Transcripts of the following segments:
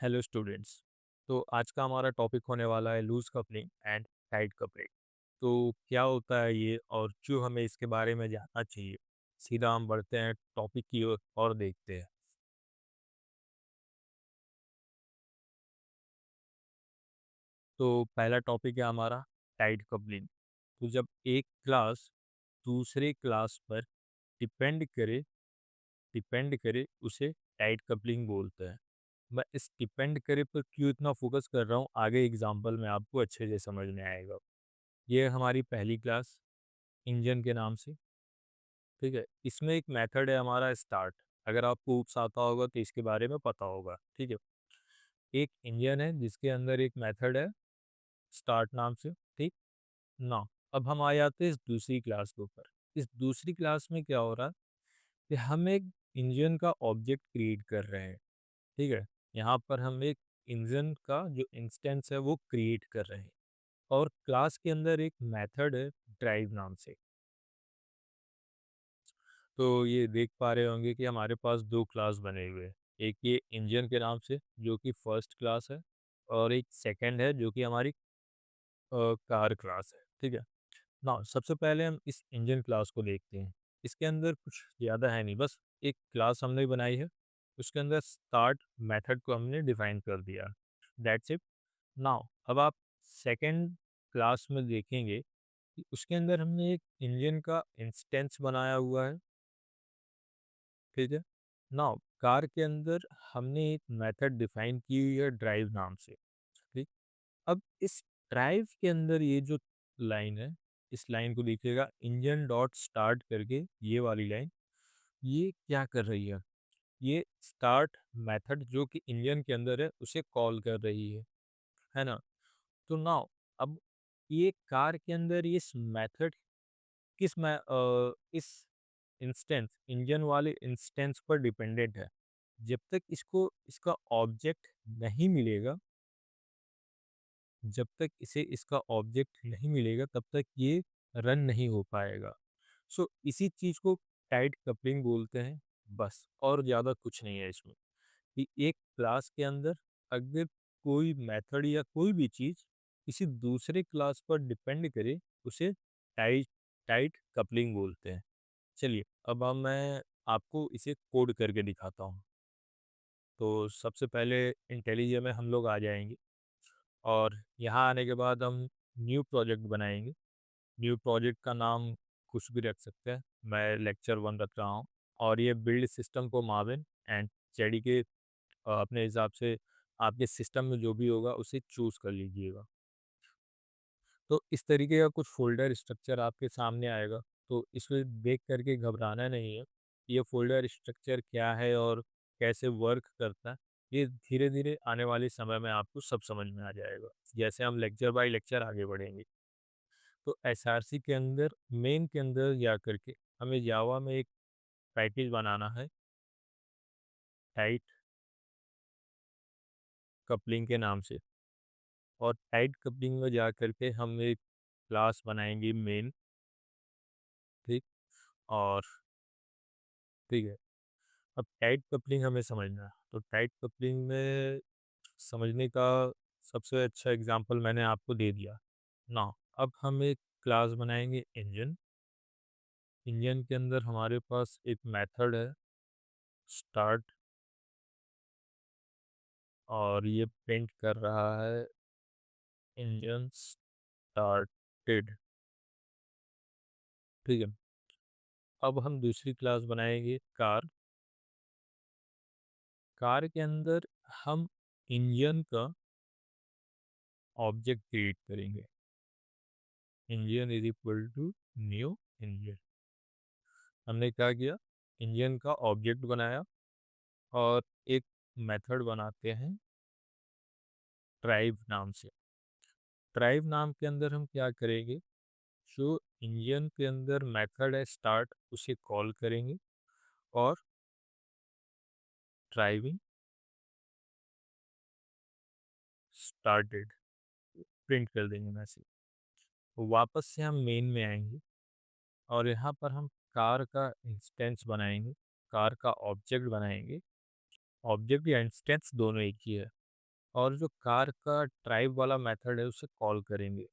Hello students. तो आज का हमारा टॉपिक होने वाला है loose coupling and tight coupling. तो क्या होता है ये और क्यों हमें इसके बारे में जानना चाहिए। सीधा हम बढ़ते हैं टॉपिक की ओर और देखते हैं। तो पहला टॉपिक है हमारा टाइट कपलिंग। तो जब एक क्लास दूसरे क्लास पर डिपेंड करे डिपेंड करे उसे टाइट कपलिंग बोलते हैं। मैं इस डिपेंड करे पर क्यों इतना फोकस कर रहा हूँ, आगे एग्जाम्पल में आपको अच्छे से समझ में आएगा। ये है हमारी पहली क्लास इंजन के नाम से। ठीक है, इसमें एक मेथड है हमारा स्टार्ट। अगर आपको ऊप्स आता होगा तो इसके बारे में पता होगा। ठीक है, एक इंजन है जिसके अंदर एक मेथड है स्टार्ट नाम से। ठीक ना, अब हम आ जाते हैं इस दूसरी क्लास के ऊपर। इस दूसरी क्लास में क्या हो रहा है कि हम एक इंजन का ऑब्जेक्ट क्रिएट कर रहे हैं। ठीक है, यहाँ पर हम एक इंजन का जो इंस्टेंस है वो क्रिएट कर रहे हैं और क्लास के अंदर एक मेथड है ड्राइव नाम से। तो ये देख पा रहे होंगे कि हमारे पास दो क्लास बने हुए हैं। एक ये इंजन के नाम से जो कि फर्स्ट क्लास है, और एक सेकंड है जो कि हमारी कार क्लास है। ठीक है ना, सबसे पहले हम इस इंजन क्लास को देखते हैं। इसके अंदर कुछ ज़्यादा है नहीं, बस एक क्लास हमने बनाई है, उसके अंदर स्टार्ट मेथड को हमने डिफाइन कर दिया। That's it. नाउ अब आप सेकंड क्लास में देखेंगे कि उसके अंदर हमने एक इंजन का इंस्टेंस बनाया हुआ है। ठीक है, नाउ कार के अंदर हमने एक मेथड डिफाइन की हुई है ड्राइव नाम से। ठीक, अब इस ड्राइव के अंदर ये जो लाइन है, इस लाइन को देखिएगा, इंजन डॉट स्टार्ट करके ये वाली लाइन, ये क्या कर रही ये स्टार्ट मेथड जो कि इंजन के अंदर है उसे कॉल कर रही है ना। तो नाउ अब ये कार के अंदर इस मेथड इस इंस्टेंस इंजन वाले इंस्टेंस पर डिपेंडेंट है। जब तक इसको इसका ऑब्जेक्ट नहीं मिलेगा, जब तक इसे इसका ऑब्जेक्ट नहीं मिलेगा तब तक ये रन नहीं हो पाएगा। सो इसी चीज़ को टाइट कपलिंग बोलते हैं, बस और ज़्यादा कुछ नहीं है इसमें। कि एक क्लास के अंदर अगर कोई मेथड या कोई भी चीज़ किसी दूसरे क्लास पर डिपेंड करे, उसे टाइट टाइट कपलिंग बोलते हैं। चलिए अब मैं आपको इसे कोड करके दिखाता हूँ। तो सबसे पहले इंटेलिजे में हम लोग आ जाएंगे और यहाँ आने के बाद हम न्यू प्रोजेक्ट बनाएंगे। न्यू प्रोजेक्ट का नाम कुछ भी रख सकते हैं, मैं लेक्चर 1 रख रहा हूँ। और ये बिल्ड सिस्टम को मार्विन एंड जेडी के अपने हिसाब से आपके सिस्टम में जो भी होगा उसे चूज़ कर लीजिएगा। तो इस तरीके का कुछ फ़ोल्डर स्ट्रक्चर आपके सामने आएगा। तो इसमें देख कर के घबराना नहीं है। ये फ़ोल्डर स्ट्रक्चर क्या है और कैसे वर्क करता है, ये धीरे-धीरे आने वाले समय में आपको सब समझ में आ जाएगा, जैसे हम लेक्चर बाय लेक्चर आगे बढ़ेंगे। तो एसआरसी के अंदर मेन के अंदर जा कर के हमें जावा में एक पैकेज बनाना है टाइट कपलिंग के नाम से। और टाइट कपलिंग में जा कर के हम एक क्लास बनाएंगे मेन। ठीक, और ठीक है, अब टाइट कपलिंग हमें समझना है। तो टाइट कपलिंग में समझने का सबसे अच्छा एग्जांपल मैंने आपको दे दिया ना। अब हम एक क्लास बनाएंगे इंजन। इंजन के अंदर हमारे पास एक मेथड है स्टार्ट, और ये प्रिंट कर रहा है इंजन स्टार्टेड। ठीक है, अब हम दूसरी क्लास बनाएंगे कार। कार के अंदर हम इंजन का ऑब्जेक्ट क्रिएट करेंगे। Engine is equal to new engine. हमने क्या किया, इंजन का ऑब्जेक्ट बनाया और एक मेथड बनाते हैं ड्राइव नाम से। ड्राइव नाम के अंदर हम क्या करेंगे, जो इंजन के अंदर मेथड है स्टार्ट उसे कॉल करेंगे और ड्राइविंग स्टार्टेड प्रिंट कर देंगे मैसेज। वापस से हम मेन में आएंगे और यहाँ पर हम कार का इंस्टेंस बनाएंगे, कार का ऑब्जेक्ट बनाएंगे। ऑब्जेक्ट या इंस्टेंस दोनों एक ही है। और जो कार का ड्राइव वाला मेथड है उसे कॉल करेंगे।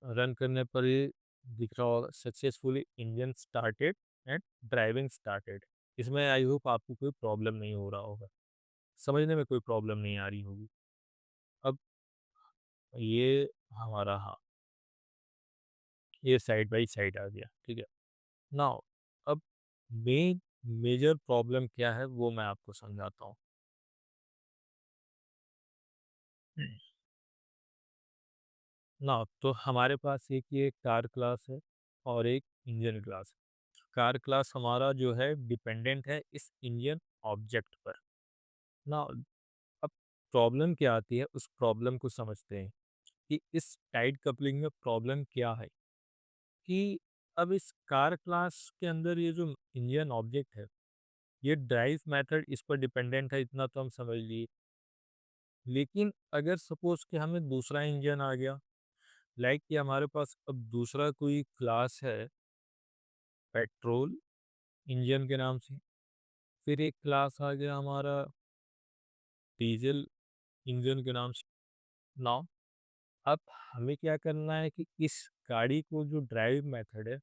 रन करने पर ये दिख रहा होगा successfully engine started and driving started. इसमें आई होप आपको कोई प्रॉब्लम नहीं हो रहा होगा, समझने में कोई प्रॉब्लम नहीं आ रही होगी। अब ये हमारा, हाँ, ये साइड बाई साइड आ गया, ठीक है। नाउ अब मेन मेजर प्रॉब्लम क्या है वो मैं आपको समझाता हूँ। ना तो हमारे पास एक ये कार क्लास है और एक इंजन क्लास है। कार क्लास हमारा जो है डिपेंडेंट है इस इंजन ऑब्जेक्ट पर। ना अब प्रॉब्लम क्या आती है उस प्रॉब्लम को समझते हैं कि इस टाइट कपलिंग में प्रॉब्लम क्या है। कि अब इस कार क्लास के अंदर ये जो इंजन ऑब्जेक्ट है, ये ड्राइव मेथड इस पर डिपेंडेंट है, इतना तो हम समझ लिए। लेकिन अगर सपोज कि हमें दूसरा इंजन आ गया, लाइक कि हमारे पास अब दूसरा कोई क्लास है पेट्रोल इंजन के नाम से, फिर एक क्लास आ गया हमारा डीजल इंजन के नाम से। नाउ अब हमें क्या करना है कि इस गाड़ी को जो ड्राइव मेथड है,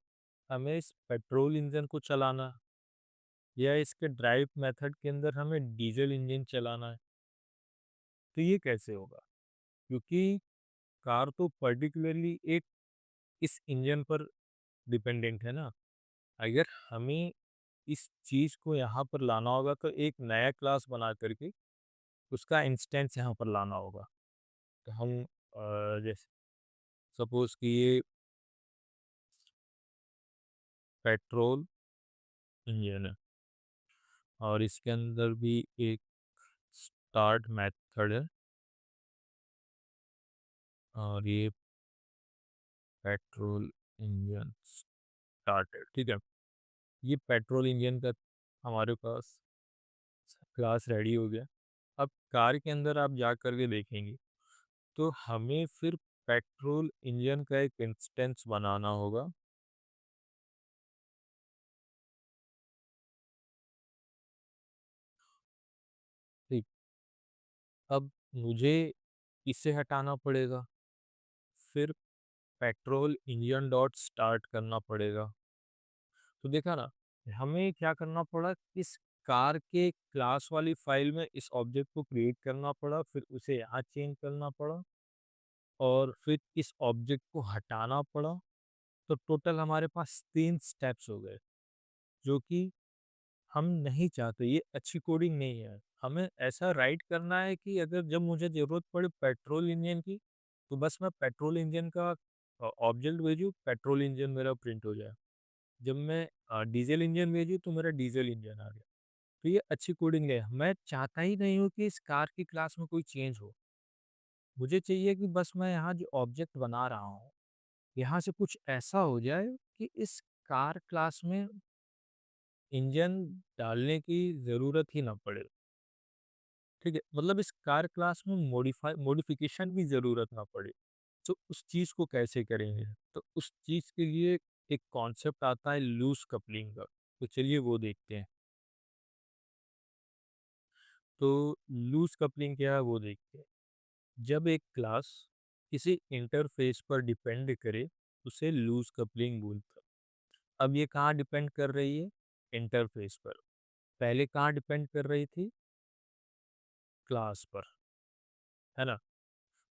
हमें इस पेट्रोल इंजन को चलाना है या इसके ड्राइव मेथड के अंदर हमें डीजल इंजन चलाना है। तो ये कैसे होगा, क्योंकि कार तो पर्टिकुलरली एक इस इंजन पर डिपेंडेंट है ना। अगर हमें इस चीज़ को यहाँ पर लाना होगा तो एक नया क्लास बना करके उसका इंस्टेंस यहाँ पर लाना होगा। तो हम जैसे सपोज कि ये पेट्रोल इंजन है और इसके अंदर भी एक स्टार्ट मेथड है और ये पेट्रोल इंजन स्टार्टेड, ठीक है। ये पेट्रोल इंजन का हमारे पास क्लास रेडी हो गया। अब कार के अंदर आप जा कर के देखेंगे तो हमें फिर पेट्रोल इंजन का एक इंस्टेंस बनाना होगा। ठीक, अब मुझे इसे हटाना पड़ेगा, फिर पेट्रोल इंजन डॉट स्टार्ट करना पड़ेगा। तो देखा ना, हमें क्या करना पड़ा, इस कार के क्लास वाली फाइल में इस ऑब्जेक्ट को क्रिएट करना पड़ा, फिर उसे यहाँ चेंज करना पड़ा और फिर इस ऑब्जेक्ट को हटाना पड़ा। तो टोटल हमारे पास 3 स्टेप्स हो गए, जो कि हम नहीं चाहते। ये अच्छी कोडिंग नहीं है। हमें ऐसा राइट करना है कि अगर जब मुझे ज़रूरत पड़े पेट्रोल इंजन की, तो बस मैं पेट्रोल इंजन का ऑब्जेक्ट भेजूँ, पेट्रोल इंजन मेरा प्रिंट हो जाए। जब मैं डीजल इंजन भेजूँ तो मेरा डीजल इंजन आ गया। तो ये अच्छी कोडिंग है। मैं चाहता ही नहीं हूँ कि इस कार की क्लास में कोई चेंज हो। मुझे चाहिए कि बस मैं यहाँ जो ऑब्जेक्ट बना रहा हूँ, यहाँ से कुछ ऐसा हो जाए कि इस कार क्लास में इंजन डालने की ज़रूरत ही ना पड़े। ठीक है, मतलब इस कार क्लास में मॉडिफिकेशन की ज़रूरत ना पड़े। तो उस चीज़ को कैसे करेंगे? तो उस चीज़ के लिए एक कॉन्सेप्ट आता है लूज़ कपलिंग का। तो चलिए वो देखते हैं। तो लूज़ कपलिंग क्या है वो देखते हैं। जब एक क्लास किसी इंटरफ़ेस पर डिपेंड करे, उसे लूज़ कपलिंग बोलते हैं। अब ये कहाँ डिपेंड कर रही है? इंटरफ़ेस पर। पहले कहाँ डिपेंड कर रही थी? क्लास पर, है ना?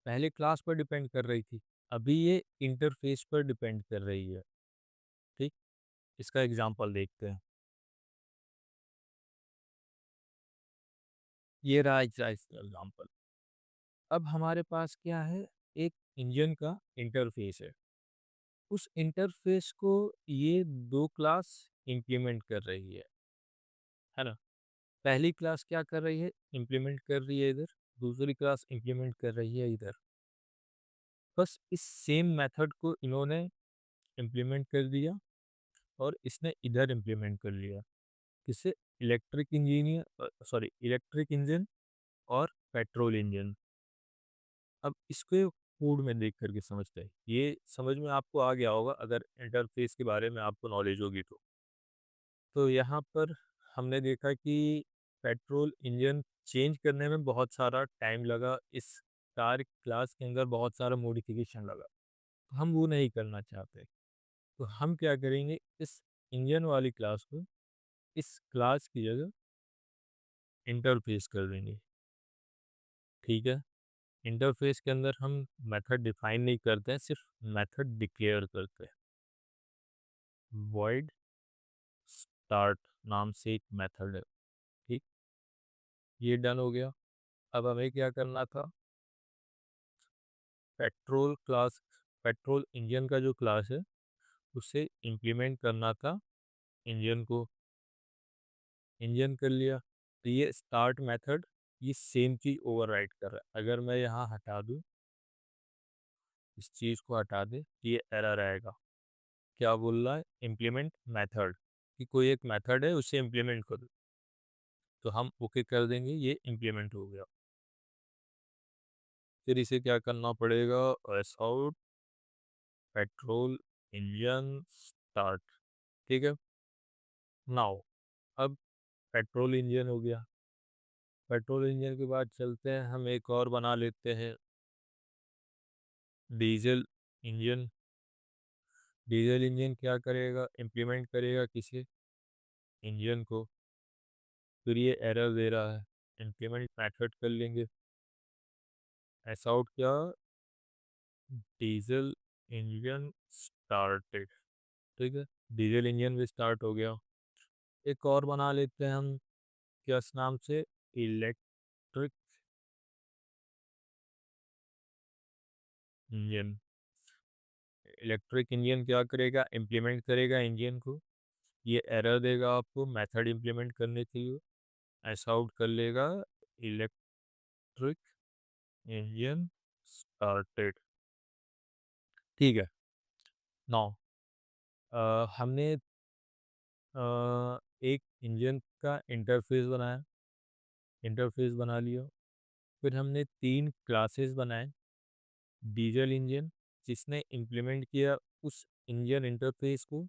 पहले क्लास पर डिपेंड कर रही थी, अभी ये इंटरफ़ेस पर डिपेंड कर रही है। ठीक? इसका एग्ज़ाम्पल देखते हैं। ये रहा इसका एग्ज़ाम्पल। अब हमारे पास क्या है? एक इंजन का इंटरफ़ेस है। उस इंटरफ़ेस को ये 2 क्लास इम्प्लीमेंट कर रही है ना? पहली क्लास क्या कर रही है? इम्प्लीमेंट कर रही है इधर, दूसरी क्लास इम्प्लीमेंट कर रही है इधर। बस इस सेम मेथड को इन्होंने इम्प्लीमेंट कर दिया और इसने इधर इम्प्लीमेंट कर लिया। किससे? इलेक्ट्रिक इंजन और पेट्रोल इंजन। अब इसको कोड में देख करके समझते हैं। ये समझ में आपको आ गया होगा अगर इंटरफेस के बारे में आपको नॉलेज होगी तो। तो यहाँ पर हमने देखा कि पेट्रोल इंजन चेंज करने में बहुत सारा टाइम लगा, इस कार क्लास के अंदर बहुत सारा मॉडिफिकेशन लगा, तो हम वो नहीं करना चाहते। तो हम क्या करेंगे, इस इंजन वाली क्लास को इस क्लास की जगह इंटरफेस कर देंगे। ठीक है, इंटरफेस के अंदर हम मेथड डिफाइन नहीं करते हैं, सिर्फ मेथड डिक्लेयर करते हैं। वॉइड स्टार्ट नाम से एक मेथड है। ठीक, ये डन हो गया। अब हमें क्या करना था, पेट्रोल क्लास, पेट्रोल इंजन का जो क्लास है उसे इम्प्लीमेंट करना था इंजन को। इंजन कर लिया, तो ये स्टार्ट मेथड ये सेम चीज ओवरराइड कर रहा है। अगर मैं यहाँ हटा दूँ, इस चीज़ को हटा दे, तो ये एरर आएगा। क्या बोल रहा है, इम्प्लीमेंट मेथड, कि कोई एक मेथड है उसे इम्प्लीमेंट करो। तो हम ओके कर देंगे, ये इम्प्लीमेंट हो गया। फिर इसे क्या करना पड़ेगा, S out petrol engine start. ठीक है, नाउ अब पेट्रोल इंजन हो गया। पेट्रोल इंजन के बाद चलते हैं, हम एक और बना लेते हैं, डीजल इंजन। डीजल इंजन क्या करेगा, इम्प्लीमेंट करेगा किसी इंजन को। फिर ये एरर दे रहा है, इम्प्लीमेंट मेथड कर लेंगे, ऐसा आउट क्या, डीजल इंजन स्टार्टेड। ठीक है, डीजल इंजन भी स्टार्ट हो गया। एक और बना लेते हैं हम, किस नाम से, इलेक्ट्रिक इंजन। इलेक्ट्रिक इंजन क्या करेगा, इम्प्लीमेंट करेगा इंजन को। ये एरर देगा आपको मेथड इम्प्लीमेंट करने के लिए, ऐसा आउट कर लेगा, इलेक्ट्रिक इंजन स्टार्टेड। ठीक है, नौ हमने एक इंजन का इंटरफेस बनाया, इंटरफेस बना लिया। फिर हमने तीन क्लासेस बनाए, डीजल इंजन जिसने इम्प्लीमेंट किया उस इंजन इंटरफेस को,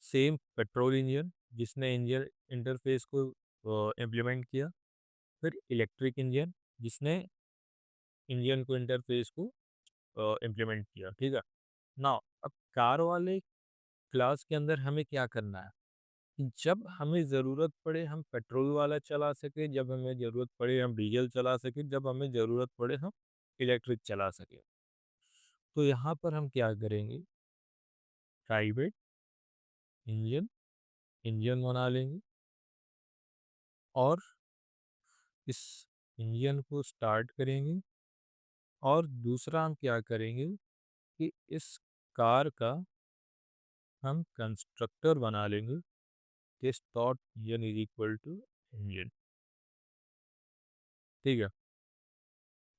सेम पेट्रोल इंजन जिसने इंजन इंटरफेस को इम्प्लीमेंट किया, फिर इलेक्ट्रिक इंजन जिसने इंजन को इंटरफेस को इम्प्लीमेंट किया। ठीक है ना, अब कार वाले क्लास के अंदर हमें क्या करना है, जब हमें ज़रूरत पड़े हम पेट्रोल वाला चला सके, जब हमें ज़रूरत पड़े हम डीजल चला सके, जब हमें ज़रूरत पड़े हम इलेक्ट्रिक चला सके। तो यहाँ पर हम क्या करेंगे, प्राइवेट इंजन, इंजन बना लेंगे और इस इंजन को स्टार्ट करेंगे। और दूसरा हम क्या करेंगे कि इस कार का हम कंस्ट्रक्टर बना लेंगे, this dot engine is equal to engine. ठीक है,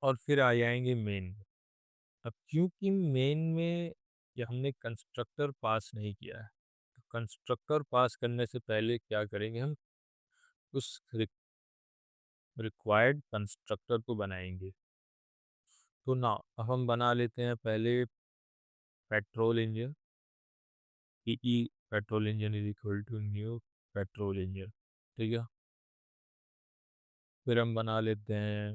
और फिर आ जाएंगे मेन में। अब क्योंकि मेन में ये हमने कंस्ट्रक्टर पास नहीं किया है, तो कंस्ट्रक्टर पास करने से पहले क्या करेंगे, हम उस रिक्वायर्ड कंस्ट्रक्टर को बनाएंगे। तो ना, अब हम बना लेते हैं पहले petrol engine, e petrol engine is equal to new petrol engine. ठीक है, फिर हम बना लेते हैं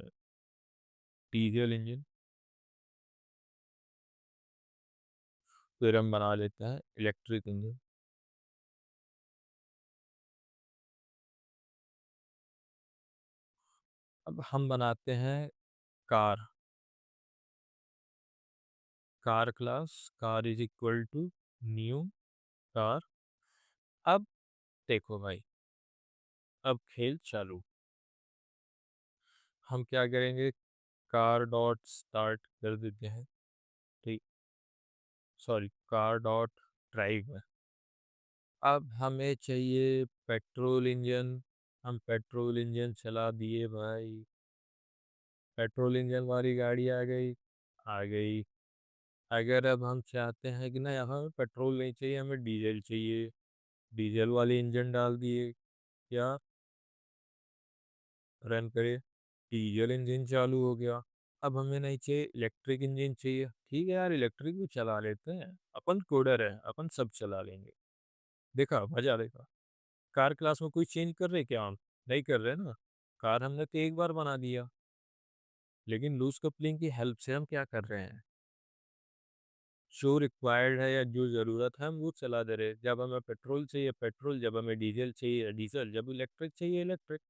डीजल इंजन, फिर हम बना लेते हैं इलेक्ट्रिक इंजन। अब हम बनाते हैं car, car class, car is equal to new car. अब देखो भाई, अब खेल चालू। हम क्या करेंगे, कार डॉट स्टार्ट कर देते हैं। ठीक, सॉरी, कार डॉट ड्राइव में। अब हमें चाहिए पेट्रोल इंजन, हम पेट्रोल इंजन चला दिए भाई, पेट्रोल इंजन वाली गाड़ी आ गई, आ गई। अगर अब हम चाहते हैं कि ना हमें पेट्रोल नहीं चाहिए, हमें डीजल चाहिए, डीजल वाले इंजन डाल दिए, क्या रन करे, डीजल इंजन चालू हो गया। अब हमें नहीं चाहिए इलेक्ट्रिक इंजन, चाहिए, ठीक है यार इलेक्ट्रिक भी चला लेते हैं, अपन कोडर है, अपन सब चला लेंगे। देखा मजा, देखा कार क्लास में कोई चेंज कर रहे क्या हम, नहीं कर रहे ना। कार हमने तो एक बार बना दिया, लेकिन लूज कपलिंग की हेल्प से हम क्या कर रहे हैं, जो रिक्वायर्ड है या जो ज़रूरत है हम वो चला दे रहे हैं। जब हमें पेट्रोल चाहिए पेट्रोल, जब हमें डीजल चाहिए डीजल, जब इलेक्ट्रिक चाहिए इलेक्ट्रिक।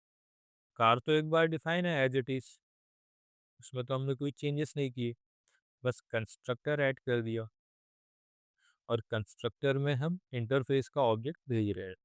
कार तो एक बार डिफाइन है एज इट इज़, उसमें तो हमने कोई चेंजेस नहीं किए, बस कंस्ट्रक्टर ऐड कर दिया और कंस्ट्रक्टर में हम इंटरफेस का ऑब्जेक्ट भेज रहे हैं।